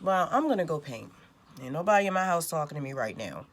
well, I'm going to go paint. Ain't nobody in my house talking to me right now.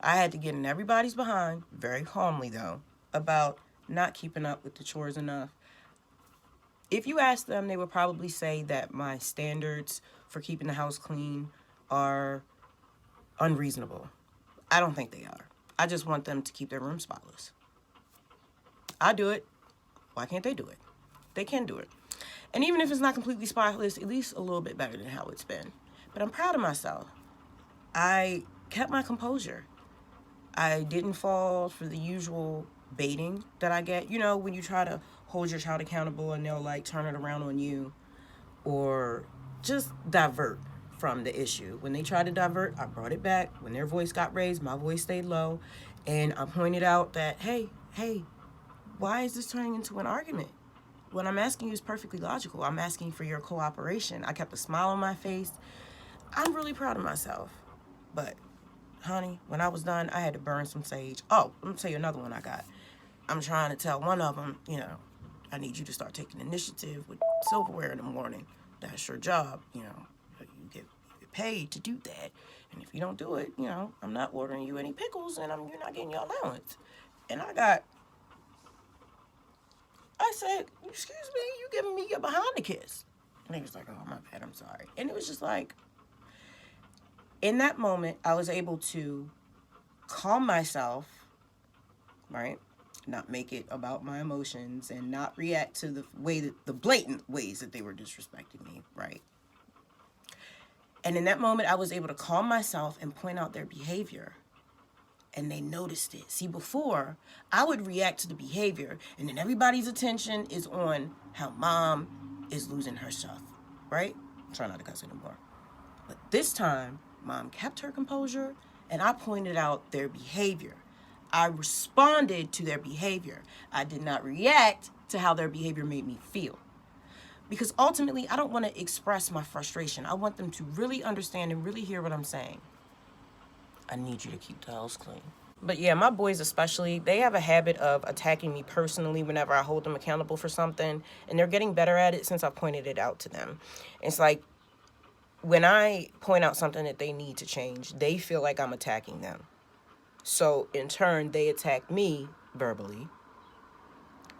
I had to get in everybody's behind, very calmly though, about not keeping up with the chores enough. If you ask them, they would probably say that my standards for keeping the house clean are unreasonable. I don't think they are. I just want them to keep their room spotless. I do it. Why can't they do it? They can do it. And even if it's not completely spotless, at least a little bit better than how it's been. But I'm proud of myself. I kept my composure. I didn't fall for the usual baiting that I get. You know, when you try to hold your child accountable and they'll like turn it around on you or just divert from the issue. When they tried to divert, I brought it back. When their voice got raised, my voice stayed low. And I pointed out that, hey, why is this turning into an argument? What I'm asking you is perfectly logical. I'm asking for your cooperation. I kept a smile on my face. I'm really proud of myself. But, honey, when I was done, I had to burn some sage. Oh, let me tell you another one I got. I'm trying to tell one of them, I need you to start taking initiative with silverware in the morning. That's your job, you get paid to do that. And if you don't do it, I'm not ordering you any pickles and you're not getting your allowance. And I said, excuse me, you giving me your behind the kiss. And he was like, oh, my bad, I'm sorry. And it was just like, in that moment, I was able to calm myself, right? Not make it about my emotions and not react to the blatant ways that they were disrespecting me, right? And in that moment, I was able to calm myself and point out their behavior. And they noticed it. See, before, I would react to the behavior, and then everybody's attention is on how mom is losing her stuff, right? Try not to cuss anymore. But this time, mom kept her composure, and I pointed out their behavior. I responded to their behavior. I did not react to how their behavior made me feel. Because ultimately, I don't want to express my frustration. I want them to really understand and really hear what I'm saying. I need you to keep the house clean. But yeah, my boys especially, they have a habit of attacking me personally whenever I hold them accountable for something. And they're getting better at it since I pointed it out to them. It's like when I point out something that they need to change, they feel like I'm attacking them. So in turn, they attack me verbally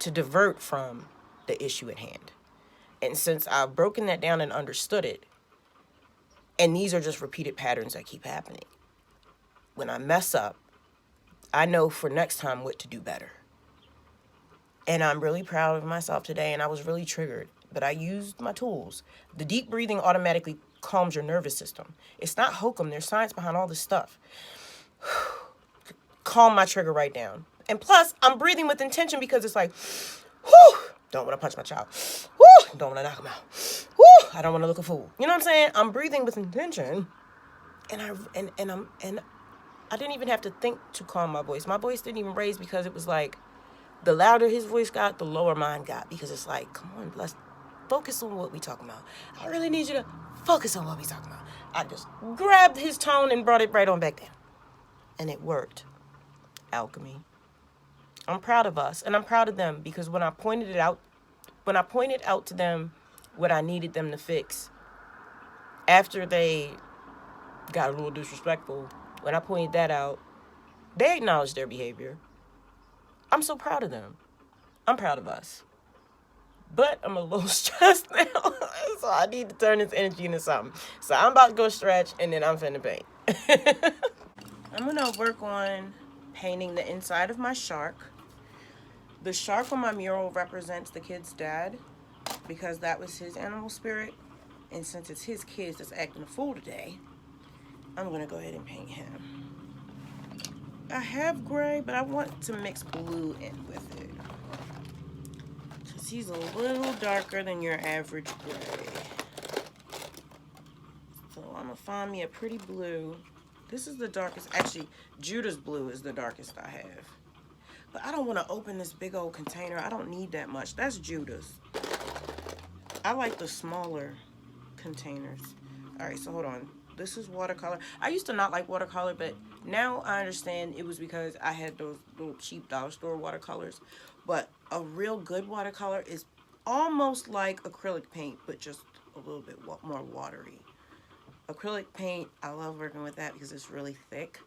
to divert from the issue at hand. And since I've broken that down and understood it, and these are just repeated patterns that keep happening, when I mess up, I know for next time what to do better. And I'm really proud of myself today, and I was really triggered, but I used my tools. The deep breathing automatically calms your nervous system. It's not hokum. There's science behind all this stuff. Calm my trigger right down. And plus, I'm breathing with intention because it's like, whew, don't want to punch my child. Whew, don't want to knock him out. Whew, I don't want to look a fool. You know what I'm saying? I'm breathing with intention, and I didn't even have to think to calm my voice. My voice didn't even raise because it was like, the louder his voice got, the lower mine got. Because it's like, come on, let's focus on what we talking about. I really need you to focus on what we talking about. I just grabbed his tone and brought it right on back down. And it worked. Alchemy. I'm proud of us, and I'm proud of them because when I pointed out to them what I needed them to fix, after they got a little disrespectful, when I pointed that out, they acknowledged their behavior. I'm so proud of them. I'm proud of us. But I'm a little stressed now, so I need to turn this energy into something. So I'm about to go stretch, and then I'm finna paint. I'm gonna work on painting the inside of my shark. The shark on my mural represents the kid's dad because that was his animal spirit. And since it's his kids that's acting a fool today, I'm gonna go ahead and paint him. I have gray, but I want to mix blue in with it. Because he's a little darker than your average gray. So I'm gonna find me a pretty blue. This is the darkest. Actually, Judah's blue is the darkest I have. But I don't want to open this big old container. I don't need that much. That's Judah's. I like the smaller containers. All right, so hold on. This is watercolor. I used to not like watercolor, but now I understand it was because I had those little cheap dollar store watercolors. But a real good watercolor is almost like acrylic paint, but just a little bit more watery. Acrylic paint, I love working with that because it's really thick.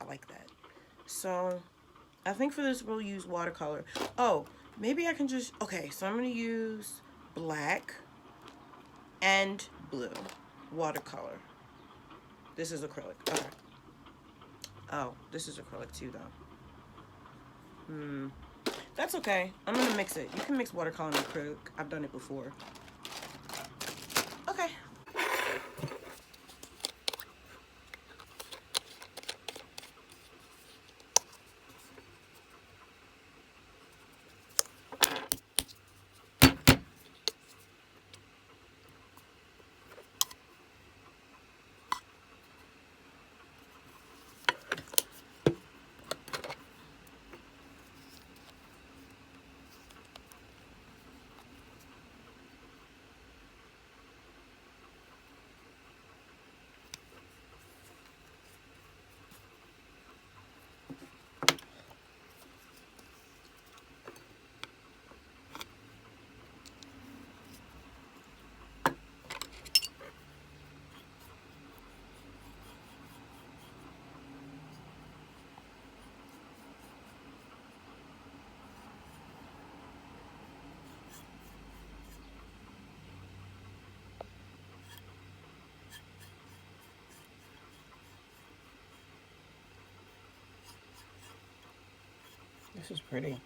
I like that. So I think for this we'll use watercolor. Oh, maybe I can just, okay, so I'm going to use black and blue watercolor. This is acrylic. Okay. Oh, this is acrylic too, though. That's okay. I'm going to mix it. You can mix watercolor and acrylic. I've done it before. Okay. This is pretty.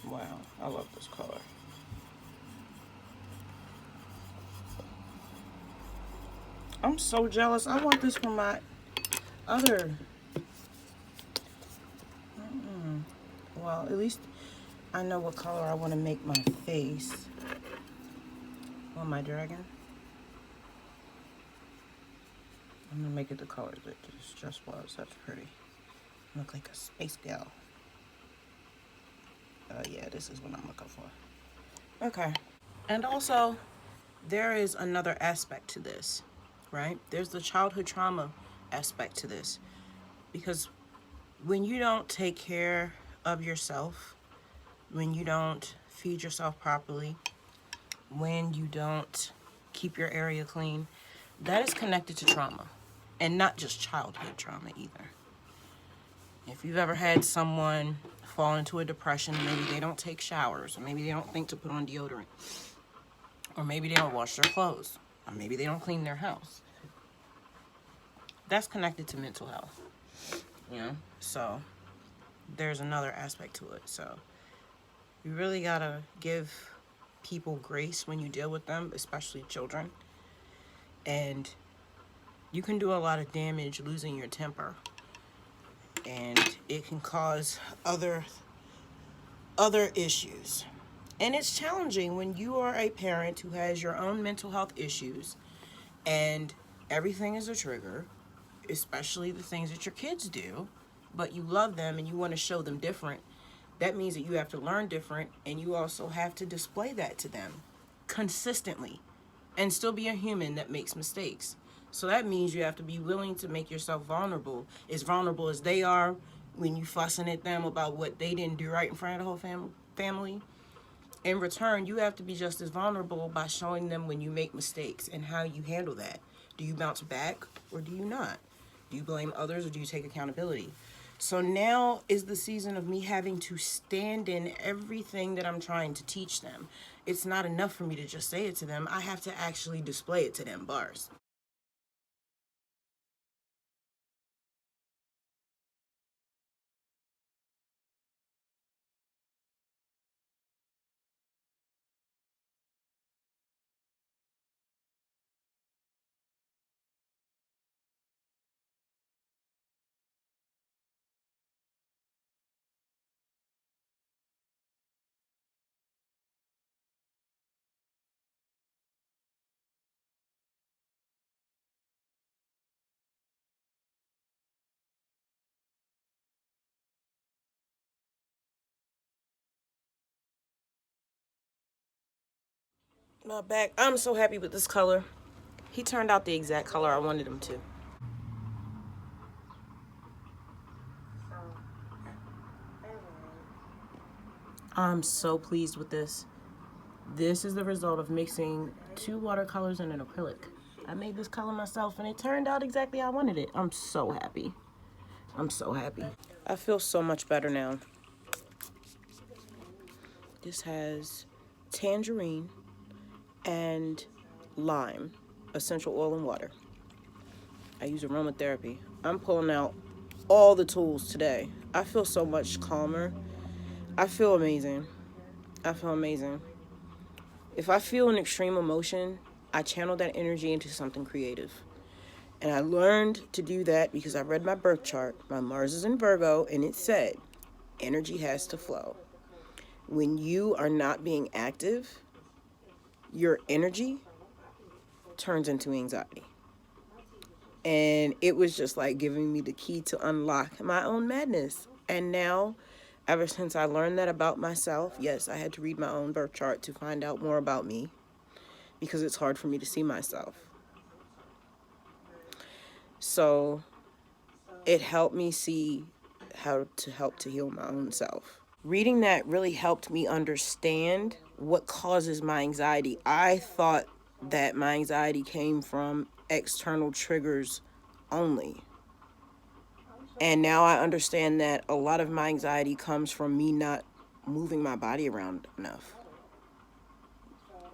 Wow, I love this color. I'm so jealous. I want this for my other. Well, at least I know what color I want to make my face on my dragon. I'm going to make it the color that this just was. That's pretty. Look like a space gal. Yeah, this is what I'm looking for. Okay. And also, there is another aspect to this, right? There's the childhood trauma aspect to this. Because when you don't take care of yourself, when you don't feed yourself properly, when you don't keep your area clean, that is connected to trauma. And not just childhood trauma either. If you've ever had someone fall into a depression, maybe they don't take showers, or maybe they don't think to put on deodorant, or maybe they don't wash their clothes, or maybe they don't clean their house. That's connected to mental health, you know? So there's another aspect to it. So you really gotta give people grace when you deal with them, especially children. And you can do a lot of damage losing your temper. And it can cause other issues. And it's challenging when you are a parent who has your own mental health issues and everything is a trigger, especially the things that your kids do, but you love them and you want to show them different. That means that you have to learn different, and you also have to display that to them consistently and still be a human that makes mistakes. So that means you have to be willing to make yourself vulnerable as they are when you fussing at them about what they didn't do right in front of the whole family. In return, you have to be just as vulnerable by showing them when you make mistakes and how you handle that. Do you bounce back or do you not? Do you blame others or do you take accountability? So now is the season of me having to stand in everything that I'm trying to teach them. It's not enough for me to just say it to them. I have to actually display it to them, bars. My back, I'm so happy with this color. He turned out the exact color I wanted him to. I'm so pleased with this. This is the result of mixing 2 watercolors and an acrylic. I made this color myself and it turned out exactly how I wanted it. I'm so happy. I'm so happy. I feel so much better now. This has tangerine and lime, essential oil and water. I use aromatherapy. I'm pulling out all the tools today. I feel so much calmer. I feel amazing. I feel amazing. If I feel an extreme emotion, I channel that energy into something creative. And I learned to do that because I read my birth chart. My Mars is in Virgo, and it said energy has to flow. When you are not being active, your energy turns into anxiety. And it was just like giving me the key to unlock my own madness. And now, ever since I learned that about myself, yes, I had to read my own birth chart to find out more about me because it's hard for me to see myself. So it helped me see how to help to heal my own self. Reading that really helped me understand what causes my anxiety. I thought that my anxiety came from external triggers only. And now I understand that a lot of my anxiety comes from me not moving my body around enough.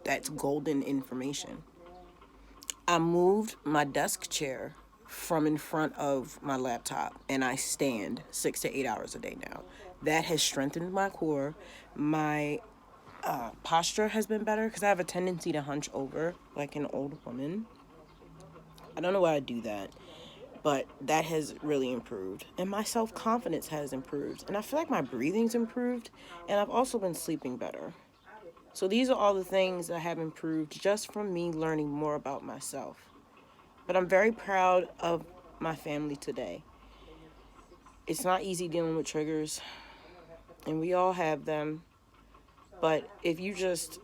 That's golden information. I moved my desk chair from in front of my laptop and I stand 6 to 8 hours a day now. That has strengthened my core. My posture has been better because I have a tendency to hunch over like an old woman. I don't know why I do that, but that has really improved. And my self-confidence has improved. And I feel like my breathing's improved. And I've also been sleeping better. So these are all the things that have improved just from me learning more about myself. But I'm very proud of my family today. It's not easy dealing with triggers, and we all have them. But if you just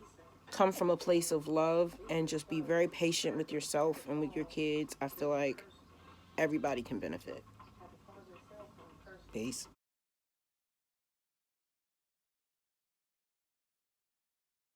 come from a place of love and just be very patient with yourself and with your kids, I feel like everybody can benefit. Peace.